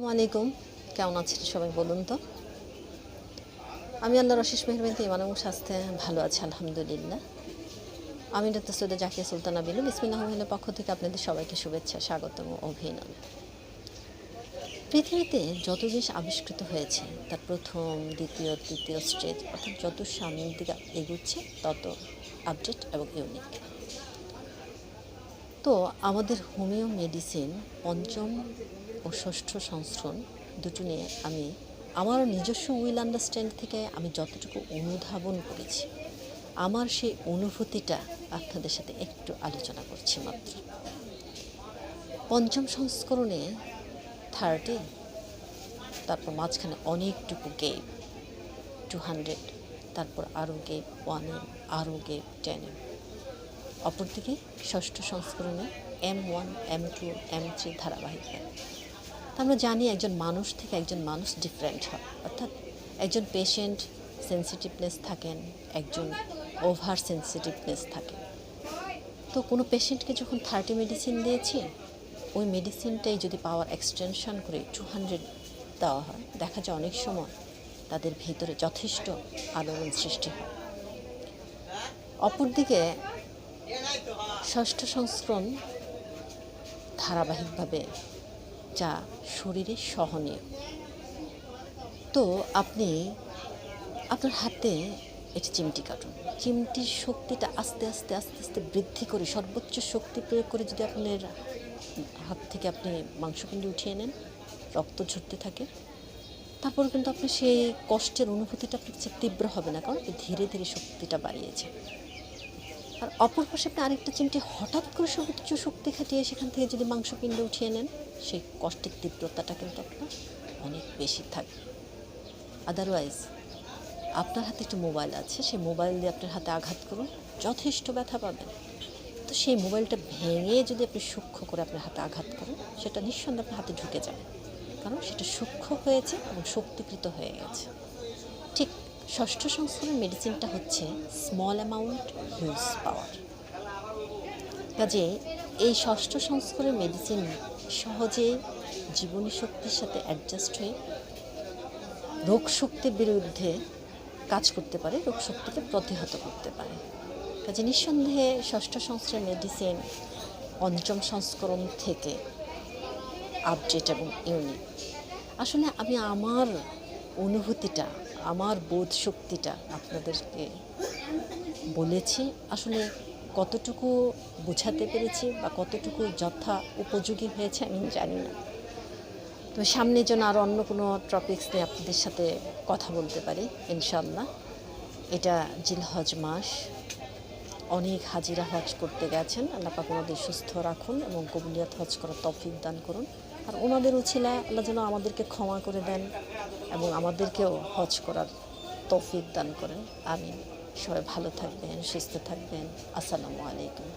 আলাইকুম, কেমন আছেন সবাই বলুন তো? আমি আল্লাহর অশেষ মেহেরবানিতে ইমান এবং স্বাস্থ্যে ভালো আছি আলহামদুলিল্লাহ। আমি ডাক্তার সৈয়দা জাকিয়া সুলতানা বিনু বিসমিল্লাহ রহমানির পক্ষ থেকে আপনাদের সবাইকে শুভেচ্ছা, স্বাগতম ও অভিনন্দন। পৃথিবীতে যত জিনিস আবিষ্কৃত হয়েছে তার প্রথম, দ্বিতীয়, তৃতীয় স্টেজ অর্থাৎ যত সামনের দিকে এগুচ্ছে তত আপডেট এবং ইউনিক। তো আমাদের হোমিও মেডিসিন পঞ্চম ও ষষ্ঠ সংস্করণ দুটো নিয়ে আমি আমার নিজস্ব উইল আন্ডারস্ট্যান্ড থেকে আমি যতটুকু অনুধাবন করেছি, আমার সেই অনুভূতিটা আপনাদের সাথে একটু আলোচনা করছি মাত্র। পঞ্চম সংস্করণে 30, তারপর মাঝখানে অনেকটুকু গেপ 200, তারপর আরও গেপ 1M, আরও গেপ 10M। অপরদিকে ষষ্ঠ সংস্করণে M1, M2, M3 ধারাবাহিকভাবে। আমরা জানি একজন মানুষ থেকে একজন মানুষ ডিফারেন্ট হয়, অর্থাৎ একজন পেশেন্ট সেন্সিটিভনেস থাকেন, একজন ওভার সেন্সিটিভনেস থাকে। তো কোনো পেশেন্টকে যখন 30 মেডিসিন দিয়েছি, ওই মেডিসিনটাই যদি পাওয়ার এক্সটেনশন করে 200 দেওয়া হয়, দেখা যায় অনেক সময় তাদের ভিতরে যথেষ্ট আলোড়ন সৃষ্টি হয়। অপরদিকে ষষ্ঠ সংস্করণ ধারাবাহিকভাবে, যা শরীরে সহনীয়। তো আপনি আপনার হাতে একটি চিমটি কাটুন, চিমটির শক্তিটা আস্তে আস্তে আস্তে আস্তে বৃদ্ধি করে সর্বোচ্চ শক্তি প্রয়োগ করে যদি আপনার হাত থেকে আপনি মাংসপিণ্ড উঠিয়ে নেন, রক্ত ঝরতে থাকে, তারপর কিন্তু আপনি সেই কষ্টের অনুভূতিটা আপনার কাছে তীব্র হবে না, কারণ আপনি ধীরে ধীরে শক্তিটা বাড়িয়েছে। আর অপর পাশে আপনি আরেকটা চিমটি হঠাৎ করে সর্বোচ্চ শক্তি খাটিয়ে সেখান থেকে যদি মাংসপিণ্ড উঠিয়ে নেন, সেই কষ্টের তীব্রতাটা কিন্তু আপনার অনেক বেশি থাকবে। আদারওয়াইজ আপনার হাতে একটু মোবাইল আছে, সেই মোবাইল দিয়ে আপনার হাতে আঘাত করুন, যথেষ্ট ব্যথা পাবেন। তো সেই মোবাইলটা ভেঙে যদি আপনি সূক্ষ্ম করে আপনার হাতে আঘাত করেন, সেটা নিঃসন্দেহে আপনার হাতে ঢুকে যাবে, কারণ সেটা সূক্ষ্ম হয়েছে এবং শক্তিকৃত হয়ে গেছে। ঠিক ষষ্ঠ সংস্করণের মেডিসিনটা হচ্ছে স্মল অ্যামাউন্ট হিউজ পাওয়ার। কাজে এই ষষ্ঠ সংস্করণের মেডিসিন সহজে জীবনী শক্তির সাথে অ্যাডজাস্ট হয়ে রোগ শক্তির বিরুদ্ধে কাজ করতে পারে, রোগ শক্তিকে প্রতিহত করতে পারে। কাজে নিঃসন্দেহে ষষ্ঠ সংস্করণের মেডিসিন পঞ্চম সংস্করণ থেকে আপডেট এবং ইউনিক। আসলে আমি আমার অনুভূতিটা, আমার বোধ শক্তিটা আপনাদেরকে বলেছি। আসলে কতটুকু বোঝাতে পেরেছি বা কতটুকু যথা উপযোগী হয়েছে আমি জানি না। তো সামনে যেন আরও অন্য কোনো টপিকস নিয়ে আপনাদের সাথে কথা বলতে পারি ইনশাআল্লাহ। এটা জিলহজ মাস, অনেক হাজিরা হজ করতে গেছেন, আল্লাহ পাক ওনাদের সুস্থ রাখুন এবং কবুলিয়াত হজ করার তৌফিক দান করুন। আর ওনাদের উছিলা আল্লাহ যেন আমাদেরকে ক্ষমা করে দেন এবং আমাদেরকেও হজ করার তৌফিক দান করেন। আমিন। সবাই ভালো থাকবেন, সুস্থ থাকবেন। আসসালামু আলাইকুম।